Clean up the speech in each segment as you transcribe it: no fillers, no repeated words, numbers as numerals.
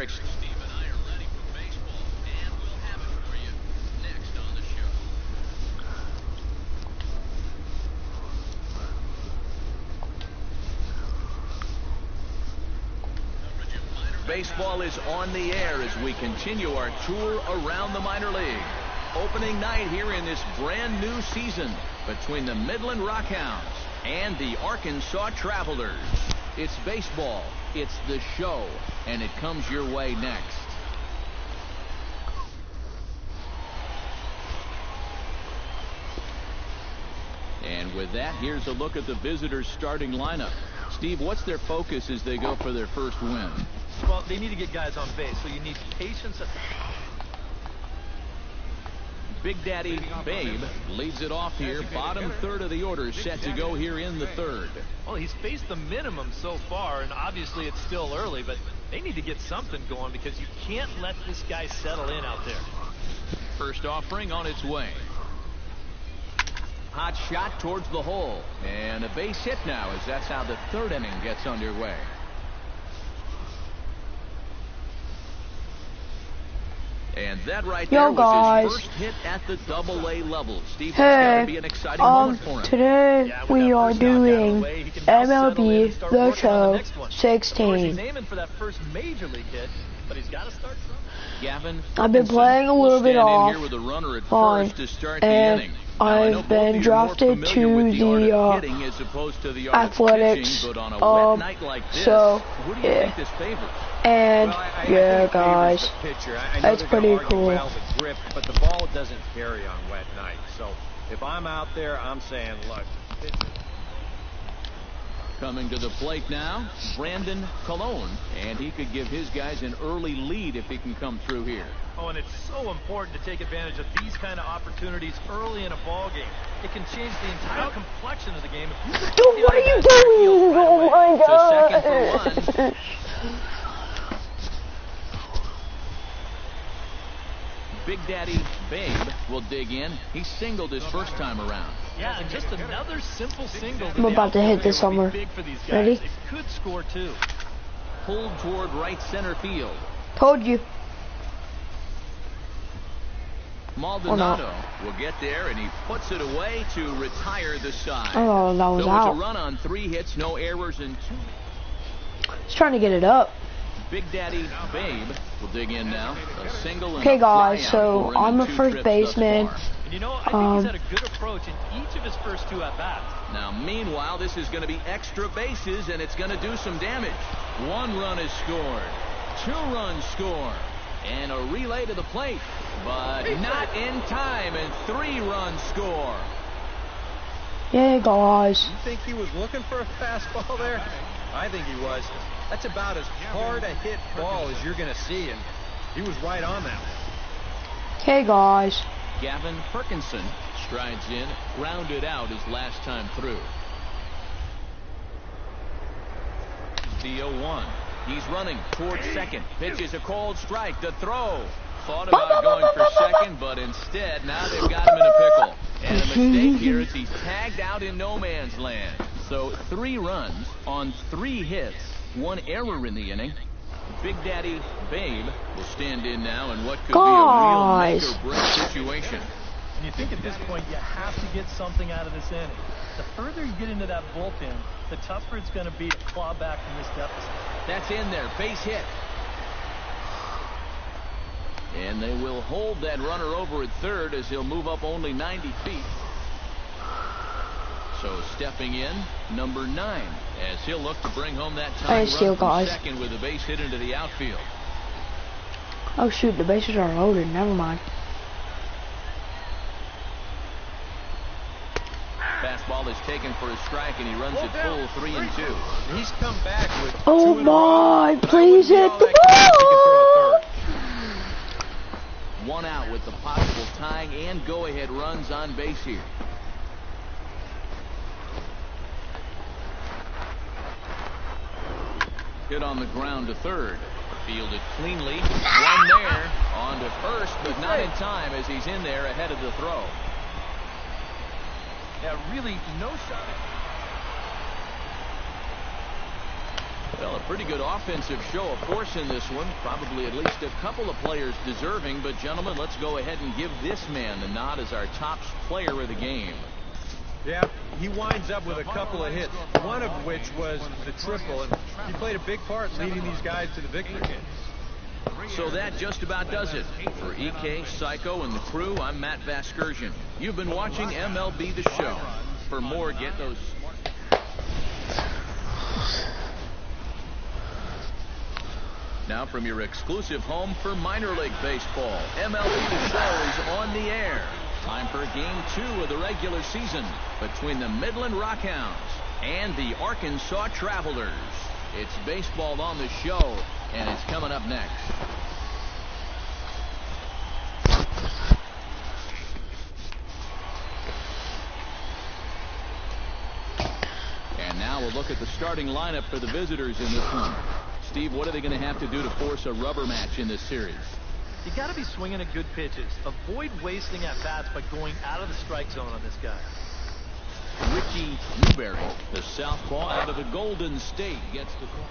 Erickson. Steve and I are ready for baseball, and we'll have it for you next on the show. Baseball is on the air as we continue our tour around the minor league. Opening night here in this brand new season between the Midland Rockhounds and the Arkansas Travelers. It's baseball, it's the show, and it comes your way next. And with that, here's a look at the visitors' starting lineup. Steve, what's their focus as they go for their first win? Well, they need to get guys on base, so you need patience. Big Daddy Babe leads it off here. Bottom third of the order set to go here in the third. Well, he's faced the minimum so far, and obviously it's still early, but they need to get something going because you can't let this guy settle in out there. First offering on its way. Hot shot towards the hole. And a base hit now as that's how the third inning gets underway. And that right there was his first hit at the Double-A level. Steve, that's gotta be an exciting moment for him. Today we are doing MLB The Show 16. He's aiming for that first major league hit, but he's got to start from. Gavin, I've been playing a little bit off and I've been drafted to the athletics, so yeah. And yeah, guys, that's pretty cool. But the ball doesn't carry on wet nights. So if I'm out there, I'm saying, look. Coming to the plate now, Brandon Colon, and he could give his guys an early lead if he can come through here. Oh, and it's so important to take advantage of these kind of opportunities early in a ball game. It can change the entire complexion of the game. Dude, what are you doing? Oh my God! So second for one. Big Daddy Babe will dig in. He singled his first time around. Yeah, and just another simple single. I'm about to hit this homer. Ready? It could score too. Pulled toward right center field. Told you. Maldonado will get there, and he puts it away to retire the side. Oh, that was so out. It's a run on 3 hits, no errors, and 2. He's trying to get it up. Big Daddy Babe will dig in now. A single. Okay, guys, so I'm a first baseman. And you know, I think he's had a good approach in each of his first 2 at-bats. Now, meanwhile, this is going to be extra bases, and it's going to do some damage. 1 run is scored. 2 runs score. And a relay to the plate, but not in time, and 3 runs score. Yeah, guys. You think he was looking for a fastball there? I think he was. That's about as hard a hit ball as you're going to see, and he was right on that one. Okay, guys. Gavin Perkinson strides in, rounded out his last time through. The 0-1. He's running towards second. Pitches a cold strike. The throw. Thought about going for second, but instead, now they've got him in a pickle. And a mistake here as he's tagged out in no man's land. So 3 runs on 3 hits. 1 error in the inning. Big Daddy Babe will stand in now in what could be a real make-or-break situation. And you think at this point you have to get something out of this inning. The further you get into that bullpen, the tougher it's going to be to claw back from this deficit. That's in there. Base hit. And they will hold that runner over at third as he'll move up only 90 feet. So stepping in, number 9, as he'll look to bring home that time run from second with a base hit into the outfield. Oh shoot, the bases are loaded. Never mind. Fastball is taken for a strike, and he runs it full 3-2. He's come back with. Oh my! Please hit the ball! 1 out with the possible tying and go-ahead runs on base here. Hit on the ground to third. Fielded cleanly. 1 there. On to first, but not in time as he's in there ahead of the throw. Yeah, really no shot. Well, a pretty good offensive show of force in this one. Probably at least a couple of players deserving. But, gentlemen, let's go ahead and give this man the nod as our top player of the game. Yeah, he winds up with a couple of hits, one of which was the triple, and he played a big part leading these guys to the victory. So that just about does it. For EK, Psycho, and the crew, I'm Matt Vasgersian. You've been watching MLB The Show. For more, get those... Now from your exclusive home for minor league baseball, MLB The Show is on the air. Time for Game 2 of the regular season between the Midland Rockhounds and the Arkansas Travelers. It's baseball on the show, and it's coming up next. And now we'll look at the starting lineup for the visitors in this one. Steve, what are they going to have to do to force a rubber match in this series? You got to be swinging at good pitches. Avoid wasting at-bats by going out of the strike zone on this guy. Ricky Newberry, the southpaw out of the Golden State, gets the call.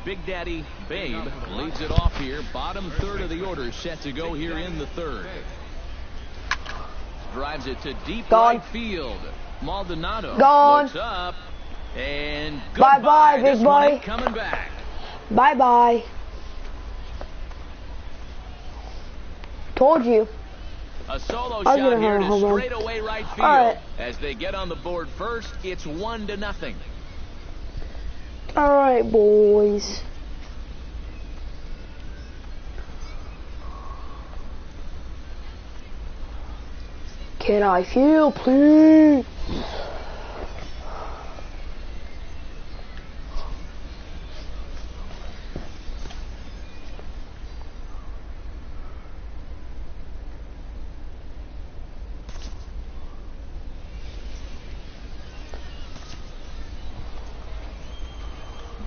Big Daddy Babe leads it off here. Bottom third of the order set to go here in the third. Drives it to deep right field. Maldonado looks up. And bye-bye, big boy. Coming back. Bye-bye. Told you. A solo shot here to straightaway right field. As they get on the board first, it's 1-0. All right, boys. Can I feel, please?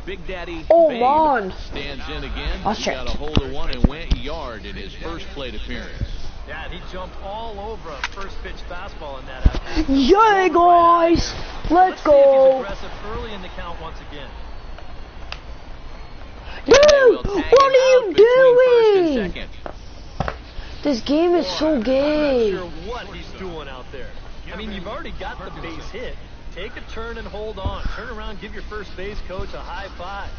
Big Daddy Babe stands in again. He got a hold of one and went yard in his first plate appearance. Yeah, he jumped all over a first pitch fastball in that at-bat. Yeah, guys, let's go. See if he's aggressive early in the count once again. Dude, what are you doing? This game is so gay. I'm not sure what he's doing out there. I mean, you've already got the base hit. Take a turn and hold on. Turn around, give your first base coach a high five.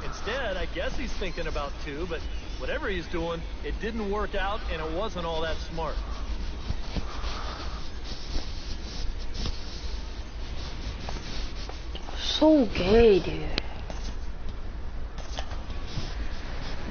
Instead, I guess he's thinking about two, but whatever he's doing, it didn't work out, and it wasn't all that smart. So gay, dude.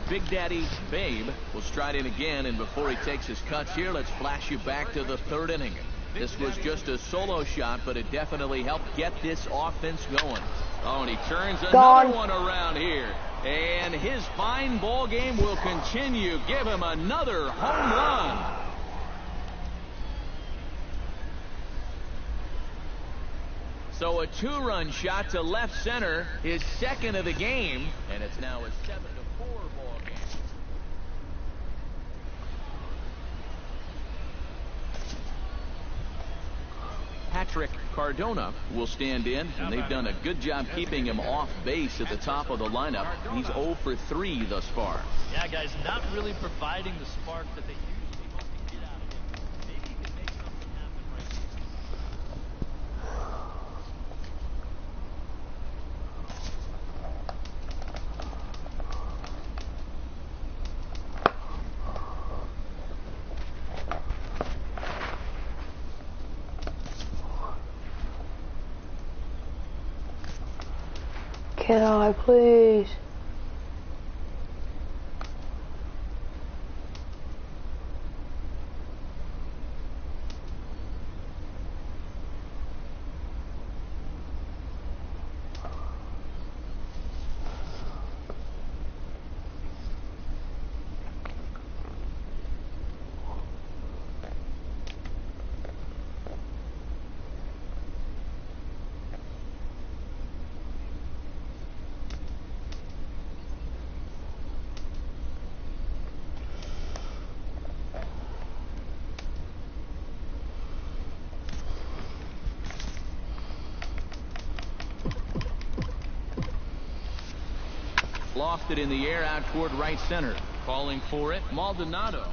Big Daddy Babe will stride in again, and before he takes his cuts here, let's flash you back to the third inning. This was just a solo shot, but it definitely helped get this offense going. Oh, and he turns another one around here. And his fine ball game will continue. Give him another home run. So a two-run shot to left center, his second of the game, and it's now a 7-4 ball game. Patrick Cardona will stand in, and they've done a good job keeping him off base at the top of the lineup. He's 0 for 3 thus far. Yeah, guys, not really providing the spark that they usually hope to get out of him. Maybe he can make something happen right Can I please? Lofted in the air out toward right center. Calling for it, Maldonado.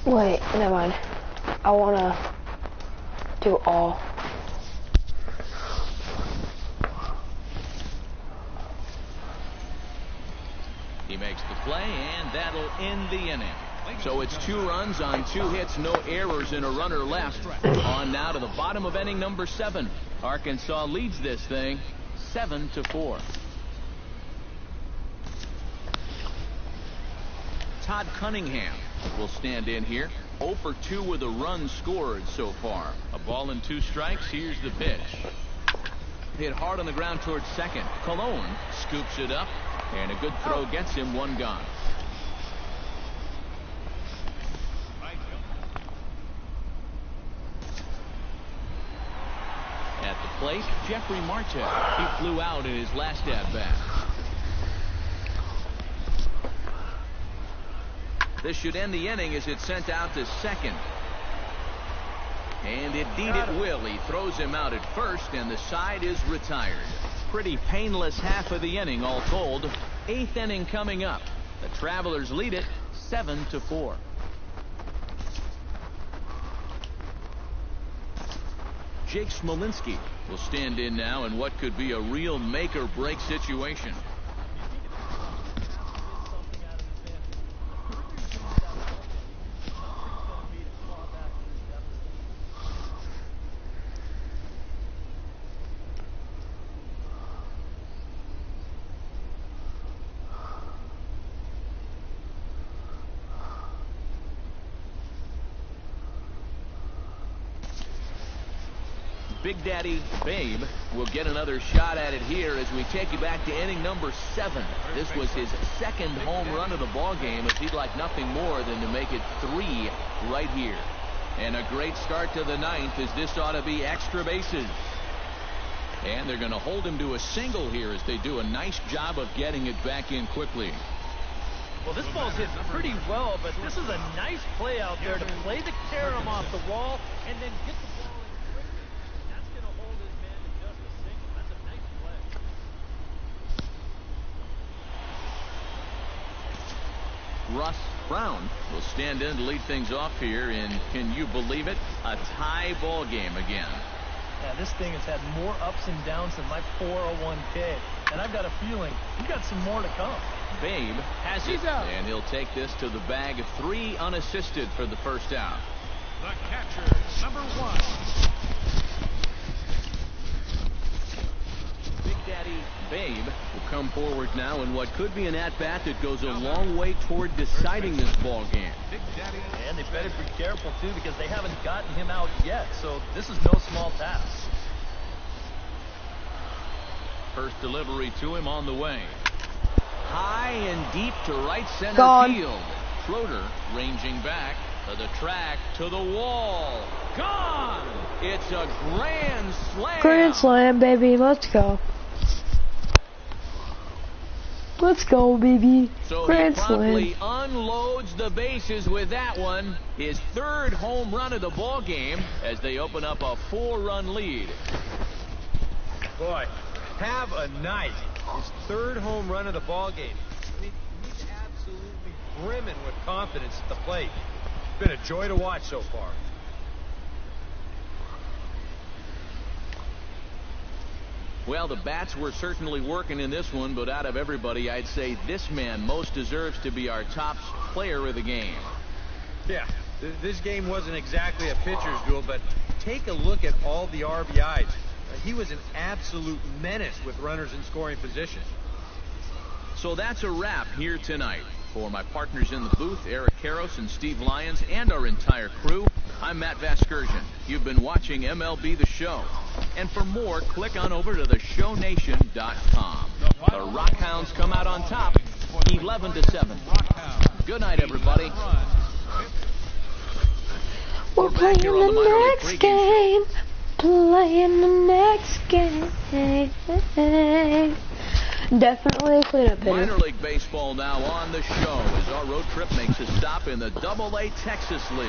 Wait, never mind. I wanna do all. He makes the play, and that'll end the inning. So it's 2 runs on 2 hits, no errors, and a runner left. On now to the bottom of inning number 7. Arkansas leads this thing 7-4. Todd Cunningham will stand in here. 0 for 2 with a run scored so far. A ball and 2 strikes. Here's the pitch. Hit hard on the ground towards second. Cologne scoops it up, and a good throw gets him 1 gone. At the plate, Jeffrey Marte. He flew out in his last at-bat. This should end the inning as it's sent out to second. And indeed it will. He throws him out at first, and the side is retired. Pretty painless half of the inning, all told. 8th inning coming up. The Travelers lead it 7-4. Jake Smolinski will stand in now in what could be a real make-or-break situation. Big Daddy Babe will get another shot at it here as we take you back to inning number 7. This was his 2nd home run of the ball game, as he'd like nothing more than to make it 3 right here. And a great start to the 9th, as this ought to be extra bases. And they're going to hold him to a single here as they do a nice job of getting it back in quickly. Well, this ball's hit pretty well, but this is a nice play out there to play the carom off the wall and then get the ball in quickly. That's going to hold his man to just a single. That's a nice play. Russ Brown will stand in to lead things off here in, can you believe it, a tie ball game again. Yeah, this thing has had more ups and downs than my 401k, and I've got a feeling we've got some more to come. Babe has it, and he'll take this to the bag. 3 unassisted for the first out. The catcher, number 1. Big Daddy Babe will come forward now in what could be an at-bat that goes a long way toward deciding this ball game. Big Daddy. And they better be careful, too, because they haven't gotten him out yet, so this is no small task. First delivery to him on the way. High and deep to right center field. Schroeder ranging back to the track, to the wall. Gone! It's a grand slam. Grand slam, baby. Let's go. Let's go, baby. So Grand he promptly slam. unloads the bases with that one. His 3rd home run of the ball game as they open up a 4-run lead. Boy, have a night. His 3rd home run of the ball game. I mean, he's absolutely brimming with confidence at the plate. It's been a joy to watch so far. Well, the bats were certainly working in this one, but out of everybody, I'd say this man most deserves to be our top player of the game. Yeah, this game wasn't exactly a pitcher's duel, but take a look at all the RBIs. He was an absolute menace with runners in scoring position. So that's a wrap here tonight. For my partners in the booth, Eric Karros and Steve Lyons, and our entire crew, I'm Matt Vasgersian. You've been watching MLB The Show. And for more, click on over to theshownation.com. The Rockhounds come out on top, 11-7. Good night, everybody. We're back playing here on the minor league the next pregame show. game. Playing the next game. Definitely a cleanup hitter. Minor League Baseball now on the show as our road trip makes a stop in the Double-A Texas League.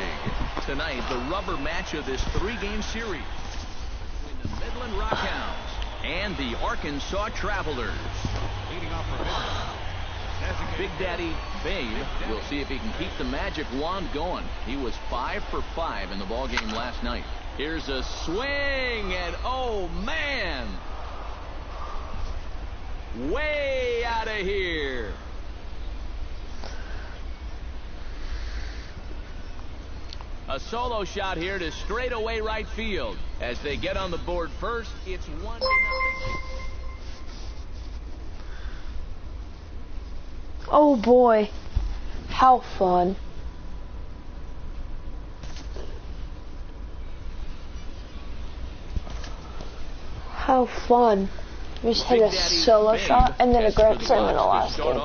Tonight, the rubber match of this 3-game series between the Midland Rockhounds and the Arkansas Travelers. Leading off for Midland. Big Daddy Babe will see if he can keep the magic wand going. He was 5 for 5 in the ballgame last night. Here's a swing, and oh man! Way out of here. A solo shot here to straightaway right field. As they get on the board first, it's 1-0. Oh boy. How fun. How fun. We just hit a solo shot and then a grand slam in the last game.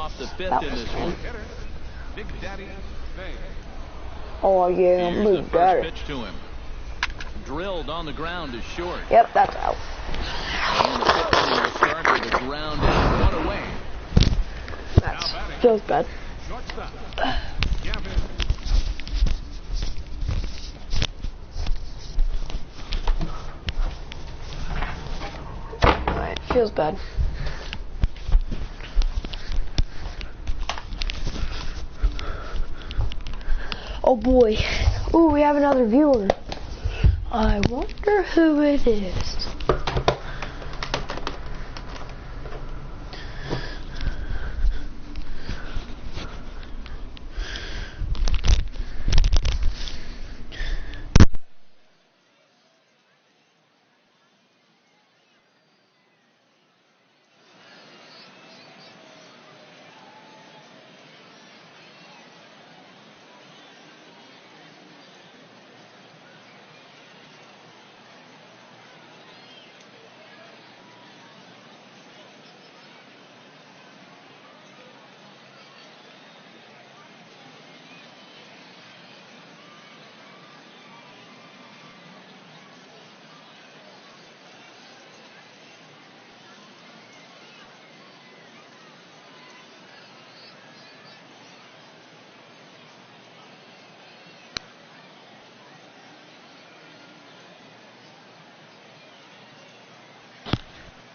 That was fun. Big Daddy Babe. Oh yeah, Here's the Big first Daddy. pitch to him. Drilled on the ground is short. Yep, that's out. And the pitch will start with the ground out, 1 away. That feels bad. Shortstop. Gavin. Alright, feels bad. Oh boy. Ooh, we have another viewer. I wonder who it is.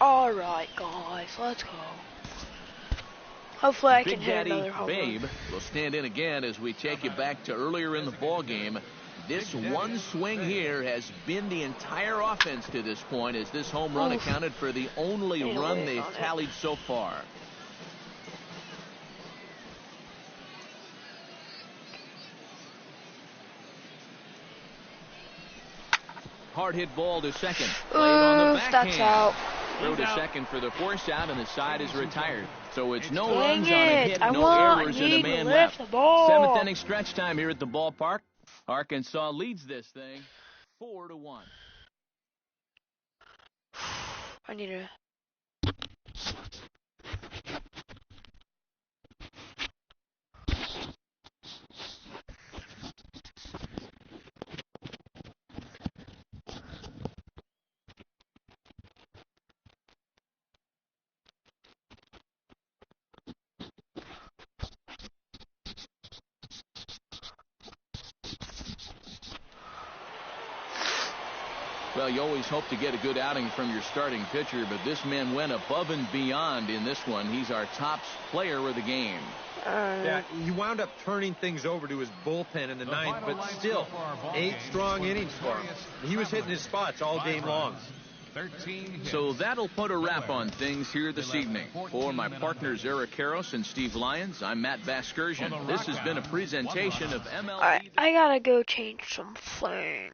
Alright guys, let's go. Hopefully I can Big hit Daddy another home Babe run. will stand in again as we take you back to earlier in the ball game. This one swing here has been the entire offense to this point, as this home run Oof. accounted for the only Ain't run waiting they've on it. tallied so far. Hard hit ball to second. Played on the Oof, backhand. that's out. Throw to second for the force out, and the side is retired. So it's no Dang runs on a it, hit, I no want errors, and a you to man lift left. the ball. 7th inning stretch time here at the ballpark. Arkansas leads this thing 4-1. I need to. Well, you always hope to get a good outing from your starting pitcher, but this man went above and beyond in this one. He's our top player of the game. Yeah, he wound up turning things over to his bullpen in the ninth, but still, 8 strong innings for him. He was hitting his spots all game long. 13 hits. So that'll put a wrap on things here this evening. For my partners Eric Karros and Steve Lyons, I'm Matt Vasgersian. This has been a presentation of MLB. Alright, I gotta go change some things.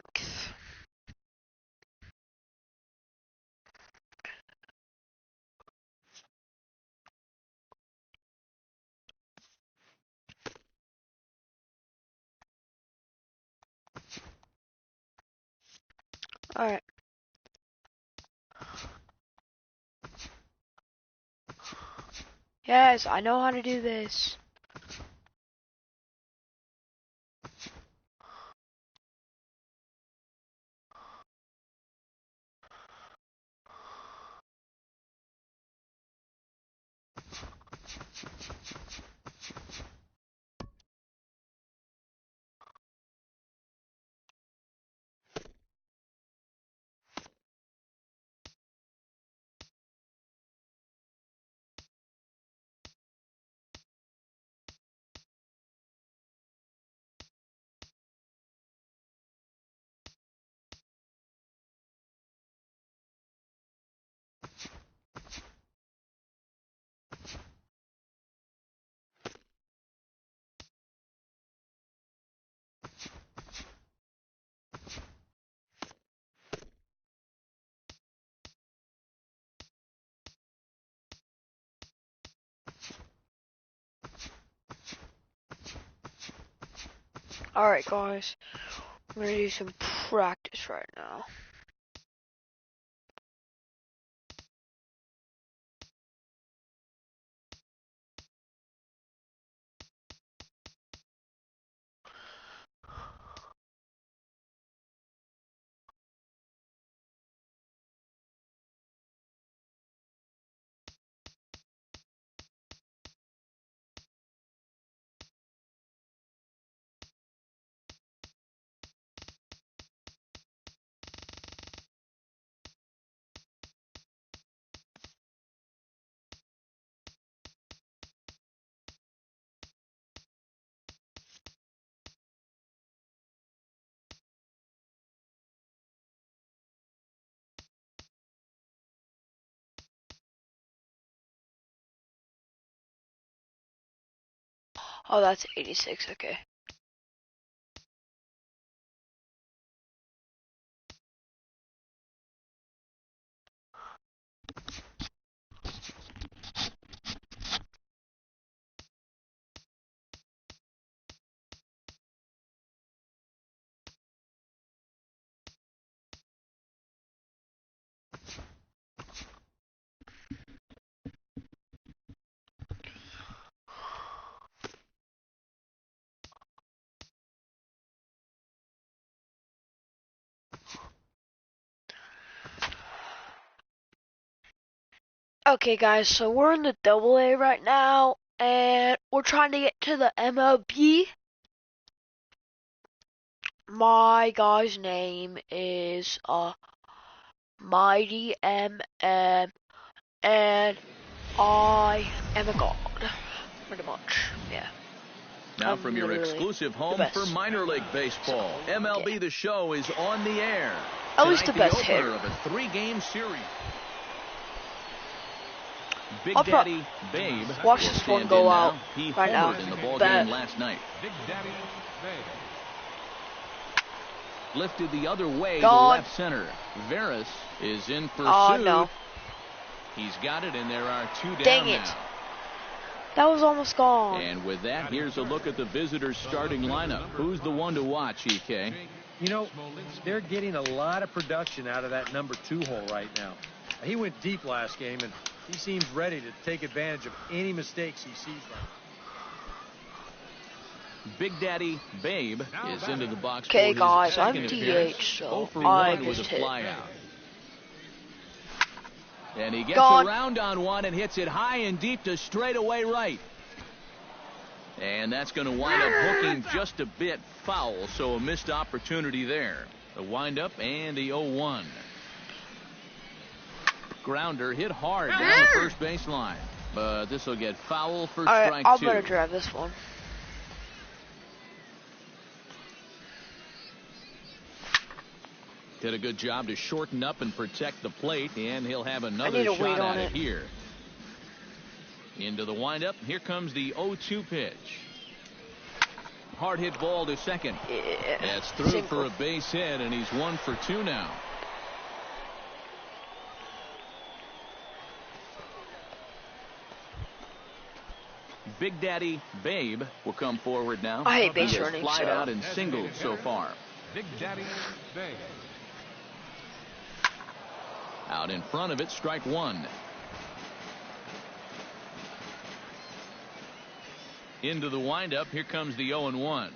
Alright. Yes, I know how to do this. Alright guys, I'm gonna do some practice right now. Oh, that's 86, okay. Okay guys, so we're in the AA right now, and we're trying to get to the MLB. My guy's name is Mighty MM, and I am a god, pretty much, yeah. Now I'm from your literally exclusive home the for best. minor league baseball, MLB The Show is on the air. At least the Tonight, best opener hitter. of a 3-game series. Big I'll Daddy Babe watch will this one stand go in out now. He right now. homered in the ball Bet. game last night. Big Daddy Babe. Lifted the other way Gone. to left center. Veras is in pursuit. Oh no, He's got it, and there are 2 down dang it. now. That was almost gone. And with that, here's a look at the visitors' starting lineup. Who's the one to watch, EK? You know, they're getting a lot of production out of that number 2 hole right now. He went deep last game, and he seems ready to take advantage of any mistakes he sees right now. Big Daddy Babe is into the box. Okay, for his guys, I'm second DH, appearance. so 0 for I 1 with a just hit. fly out. And he gets Gone. around on one and hits it high and deep to straightaway right. And that's going to wind up hooking just a bit foul, so a missed opportunity there. The windup and the 0-1. Grounder hit hard down the first baseline, but this will get foul for Alright, strike I'm 2. gonna drive this one. Did a good job to shorten up and protect the plate, and he'll have another need to shot wait on at it it. here. Into the windup. Here comes the 0-2 pitch. Hard hit ball to second. Yeah. That's through Single. for a base hit, and he's 1 for 2 now. Big Daddy Babe will come forward now. I hate base He has running, flied so- out and singled so far. Big Daddy Babe. Out in front of it, strike one. Into the windup, here comes the 0-1.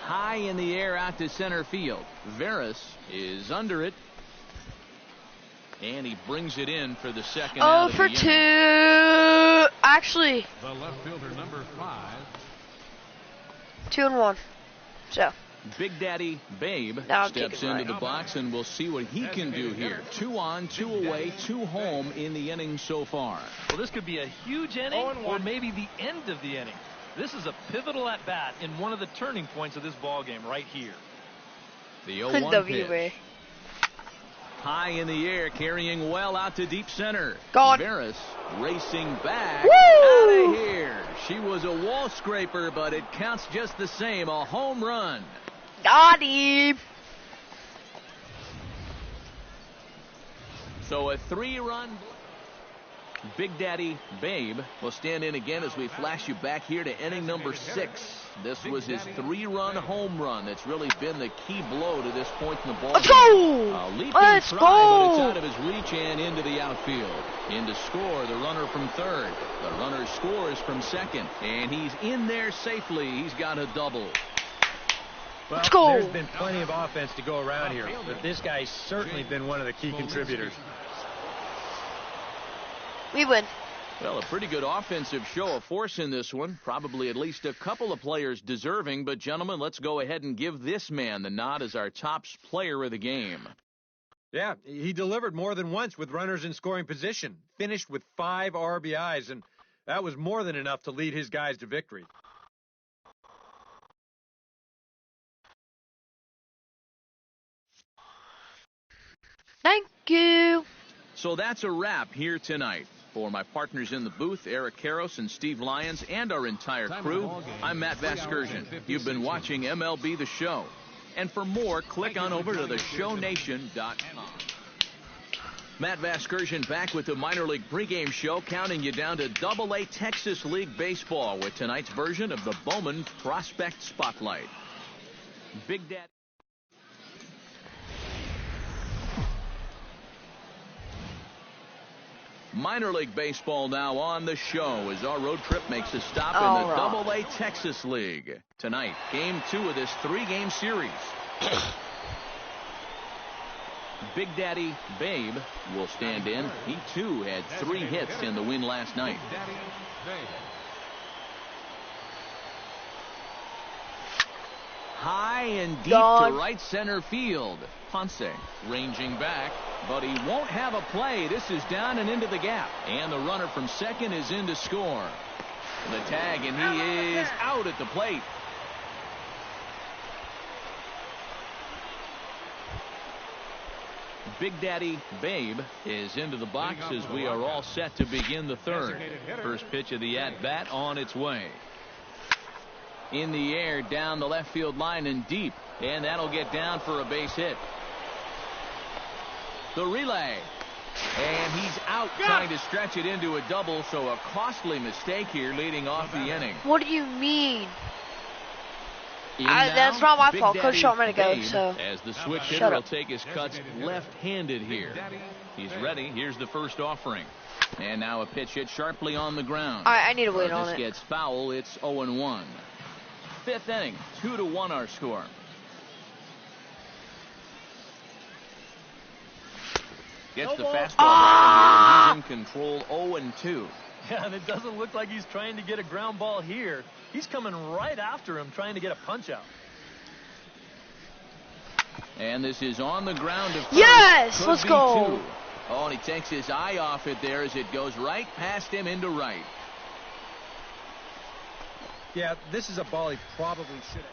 High in the air out to center field. Veras is under it. And he brings it in for the second out of the inning. 0 for 2. Actually, The left fielder, number 5. 2-1. So, Big Daddy Babe Now I'm steps taking into right. the box, and we'll see what he can do here. 2 on, 2 away, 2 home in the inning so far. Well, this could be a huge inning or maybe the end of the inning. This is a pivotal at-bat in one of the turning points of this ball game right here. The 0-1 pitch. WB. High in the air, carrying well out to deep center. Gone. Veras racing back. Woo! Out of here. She was a wall scraper, but it counts just the same. A home run. Got him. So a 3-run. Big Daddy Babe will stand in again as we flash you back here to inning number 6. This was his 3-run home run that's really been the key blow to this point in the ball. Let's go. A leaping Let's try, go. but it's out of his reach and into the outfield. In to score, the runner from third. The runner scores from second, and he's in there safely. He's got a double. Well, Let's go. there's been plenty of offense to go around here, but this guy's certainly been one of the key contributors. We win. Well, a pretty good offensive show of force in this one. Probably at least a couple of players deserving. But, gentlemen, let's go ahead and give this man the nod as our top player of the game. Yeah, he delivered more than once with runners in scoring position. Finished with 5 RBIs, and that was more than enough to lead his guys to victory. Thank you. So that's a wrap here tonight. For my partners in the booth, Eric Karros and Steve Lyons, and our entire crew, I'm Matt Vasgersian. You've been watching MLB The Show. And for more, click on over to theshownation.com. Matt Vasgersian back with the minor league pregame show, counting you down to Double-A Texas League Baseball with tonight's version of the Bowman Prospect Spotlight. Big Daddy. Minor League Baseball now on the show as our road trip makes a stop in the Double-A Texas League. Tonight, Game 2 of this 3-game series. Big Daddy Babe will stand in. He, too, had 3 hits in the win last night. High and deep to right center field. Ponce ranging back, but he won't have a play. This is down and into the gap. And the runner from second is in to score. The tag, and he is out at the plate. Big Daddy Babe is into the box as we are all set to begin the third. First pitch of the at-bat on its way. In the air, down the left field line and deep. And that'll get down for a base hit. The relay. And he's out trying to stretch it into a double, so a costly mistake here leading off the inning. What do you mean? Now, that's not my Big fault. Coach Daddy shot me to go, Babe, so. as the switch Shut hitter will up. take his cuts left-handed here. He's ready. Here's the first offering. And now a pitch hit sharply on the ground. I need to wait on This it. gets foul. It's 0-1. Fifth inning, 2-1 our score. Gets the fastball. He's in control. 0-2. Yeah, and it doesn't look like he's trying to get a ground ball here. He's coming right after him, trying to get a punch out. And this is on the ground. Yes, Could let's be go. 2. Oh, and he takes his eye off it there as it goes right past him into right. Yeah, this is a ball he probably should have.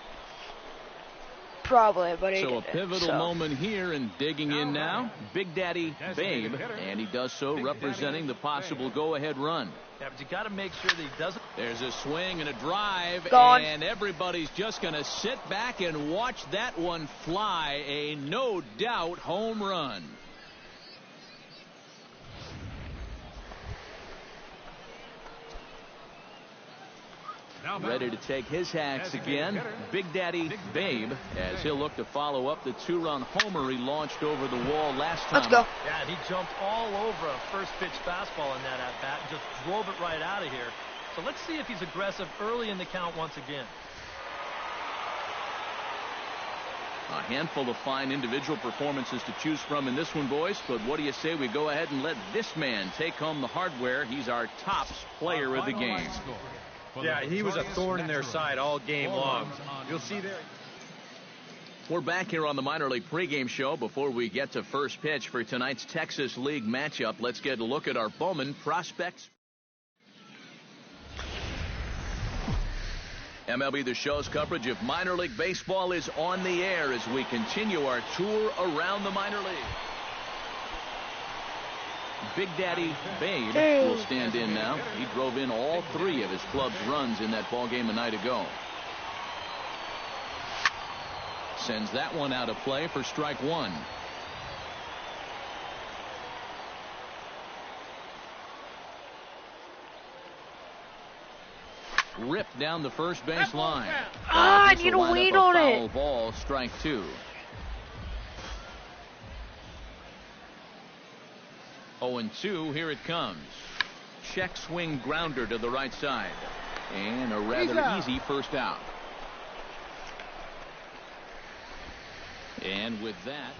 Probably, but he So a didn't, pivotal so. moment here, and digging in now, Big Daddy Babe, and he does so representing the possible go-ahead run. Yeah, but you got to make sure that he doesn't. There's a swing and a drive, Gone. and everybody's just going to sit back and watch that one fly. A no-doubt home run. ready to take his hacks again. Big Daddy Babe, as he'll look to follow up the 2-run homer he launched over the wall last time. Let's go. Yeah, he jumped all over a first pitch fastball in that at-bat and just drove it right out of here. So let's see if he's aggressive early in the count once again. A handful of fine individual performances to choose from in this one, boys. But what do you say we go ahead and let this man take home the hardware? He's our tops player of the game. Yeah, he was a thorn in their side all game long. You'll see there. We're back here on the minor league pregame show. Before we get to first pitch for tonight's Texas League matchup, let's get a look at our Bowman prospects. MLB The Show's coverage of minor league baseball is on the air as we continue our tour around the minor league. Big Daddy Babe will stand in now. He drove in all 3 of his club's runs in that ball game a night ago. Sends that one out of play for strike 1. Ripped down the first base line. I need to wait on it. Ball, strike 2. 0-2, here it comes. Check swing grounder to the right side. And a rather easy first out. And with that,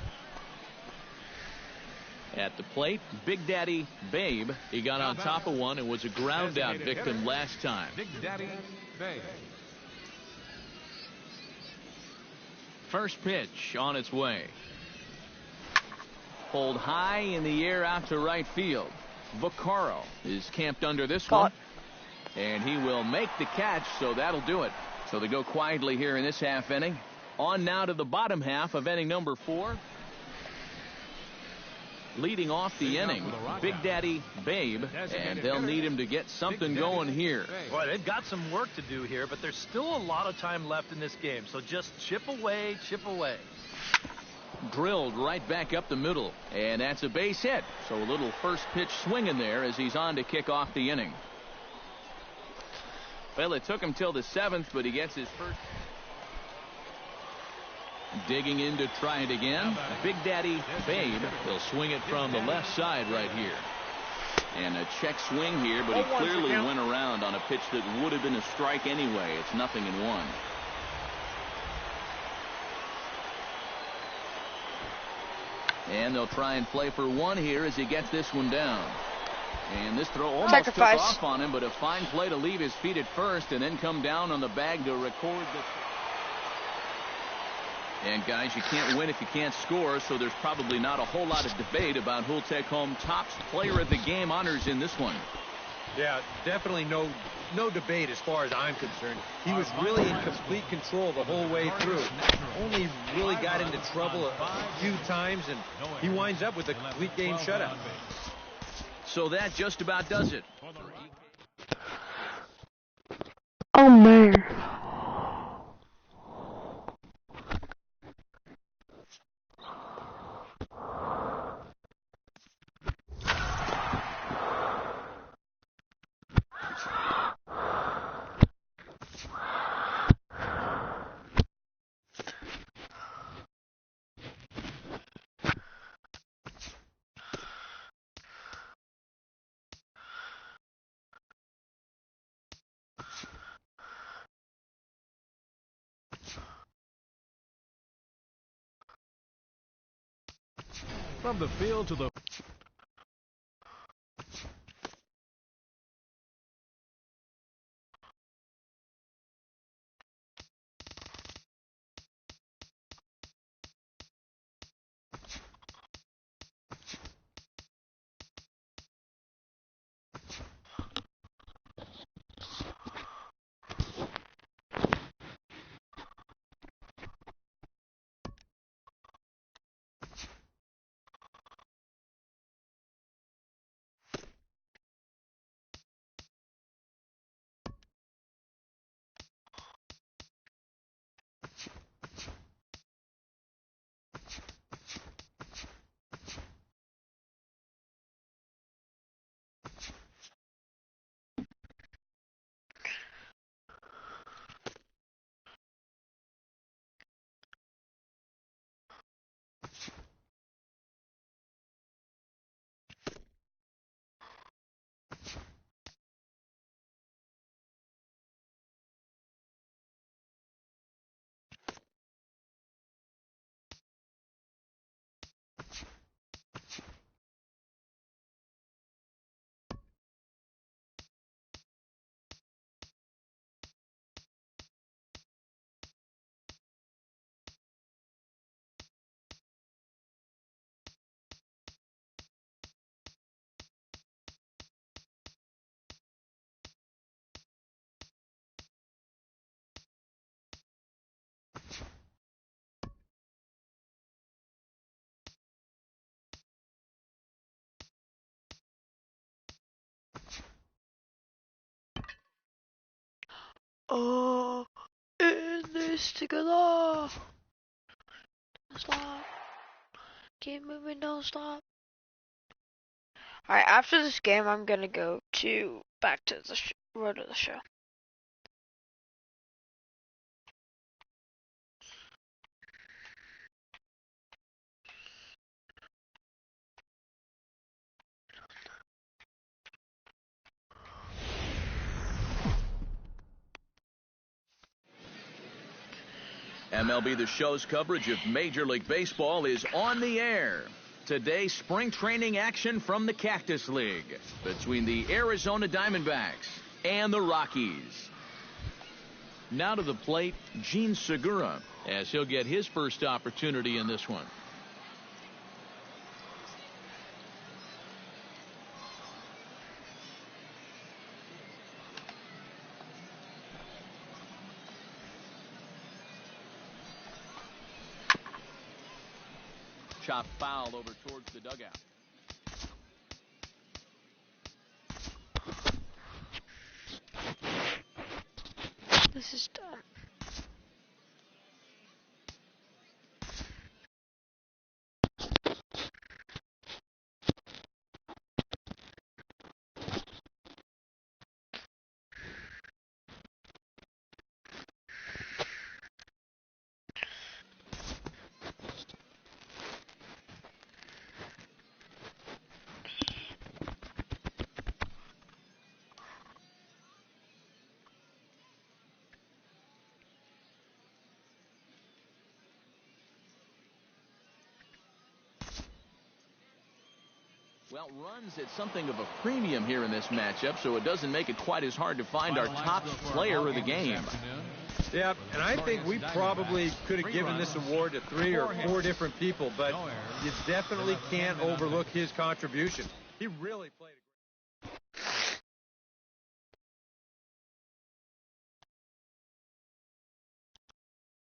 at the plate, Big Daddy Babe. He got on top of one and was a ground out victim last time. Big Daddy Babe. First pitch on its way. Pulled high in the air out to right field. Vaccaro is camped under this one. And he will make the catch, so that'll do it. So they go quietly here in this half inning. On now to the bottom half of inning number 4. Leading off the inning, Big Daddy Babe, and they'll need him to get something going here. Boy, they've got some work to do here, but there's still a lot of time left in this game, so just chip away, chip away. Drilled right back up the middle, and that's a base hit. So a little first pitch swing in there as he's on to kick off the inning. Well, it took him till the 7th, but he gets his first. Digging in to try it again. Big Daddy Babe. He'll swing it from the left side right here. And a check swing here, but he clearly went around on a pitch that would have been a strike anyway. It's 0-1. And they'll try and play for 1 here as he gets this one down. And this throw almost took off on him, but a fine play to leave his feet at first and then come down on the bag to record the. And guys, you can't win if you can't score, so there's probably not a whole lot of debate about who'll take home tops player of the game honors in this one. Yeah, definitely no debate as far as I'm concerned. He was really in complete control the whole way through. Only really got into trouble a few times, and he winds up with a complete game shutout. So that just about does it. Oh, man. From the field to the Oh, in this together. Don't stop. Keep moving, don't stop. Alright, after this game, I'm gonna go back to the road of the show. MLB The Show's coverage of Major League Baseball is on the air. Today, spring training action from the Cactus League between the Arizona Diamondbacks and the Rockies. Now to the plate, Gene Segura, as he'll get his first opportunity in this one. Chop foul over towards the dugout. This is done. Well, runs at something of a premium here in this matchup, so it doesn't make it quite as hard to find our top player of the game. Yeah, and I think we probably could have given this award to 3 or 4 different people, but you definitely can't overlook his contribution. He really played